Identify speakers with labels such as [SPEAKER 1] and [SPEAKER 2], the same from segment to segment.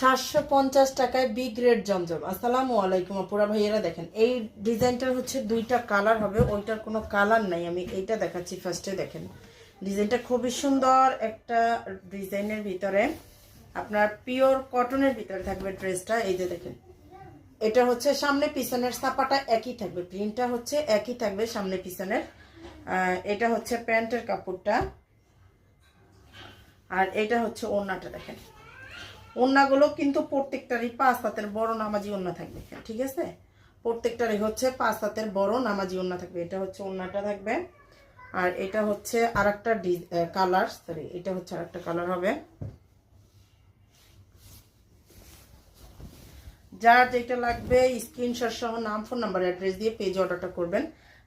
[SPEAKER 1] 750 টাকায় B grade জমজম। আসসালামু আলাইকুম আপুরা ভাইয়েরা, দেখেন এই ডিজাইনটার হচ্ছে দুইটা কালার হবে, ওইটার কোনো কালার নাই, আমি এইটা দেখাচ্ছি ফার্স্টে। দেখেন ডিজাইনটা খুবই সুন্দর একটা ডিজাইনের ভিতরে, আপনার পিওর কটনের ভিতরে থাকবে ড্রেসটা। এই যে দেখেন, এটা হচ্ছে সামনে পিছনের ছাপাটা একই থাকবে, প্রিন্টটা হচ্ছে একই থাকবে সামনে পিছনের। এটা হচ্ছে প্যান্টের কাপড়টা, আর এটা হচ্ছে ওড়নাটা। দেখেন ওড়নাগুলো কিন্তু প্রত্যেকটারই 5 হাতের বড় নামাজি ওড়না থাকবে, ঠিক আছে? প্রত্যেকটারই হচ্ছে 5 হাতের বড় নামাজি ওড়না থাকবে। এটা হচ্ছে ওড়নাটা থাকবে, আর এটা হচ্ছে আরেকটা কালার, সরি এটা হচ্ছে আরেকটা কালার হবে। যার যেটা লাগবে স্ক্রিনশট সহ নাম, ফোন নাম্বার, অ্যাড্রেস দিয়ে পেজে অর্ডারটা করবেন।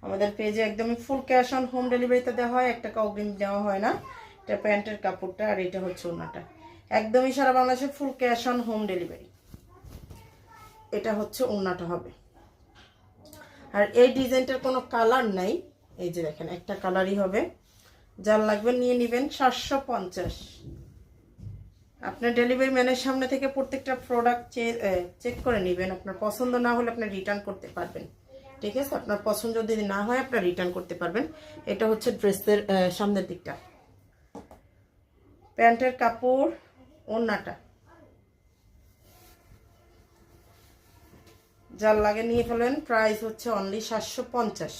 [SPEAKER 1] আমাদের পেজে একদমই ফুল ক্যাশ অন হোম ডেলিভারিতে দেওয়া হয়, 1 টাকা অগ্রিম দেওয়া হয় না। এটা প্যান্টের কাপড়টা, আর এটা হচ্ছে ওড়নাটা। একদমই সারা বাংলাদেশে full cash on home delivery. এটা হচ্ছে ওড়নাটা হবে, আর এই ডিজাইনটার কোনো কালার নাই। এই যে দেখেন একটা কালারই হবে, যার লাগবে নিয়ে নেবেন। 750। আপনার ডেলিভারি ম্যানের সামনে থেকে প্রত্যেকটা প্রোডাক্ট চেক করে নেবেন। আপনার পছন্দ না হলে আপনি রিটার্ন করতে পারবেন, ঠিক আছে? আপনার পছন্দ যদি না হয় আপনার রিটার্ন করতে পারবেন। এটা হচ্ছে ড্রেসের সামনের দিকটা, প্যান্টের কাপড়, ওড়নাটা। যার লাগে নিয়ে ফেলেন। প্রাইস হচ্ছে অনলি 750।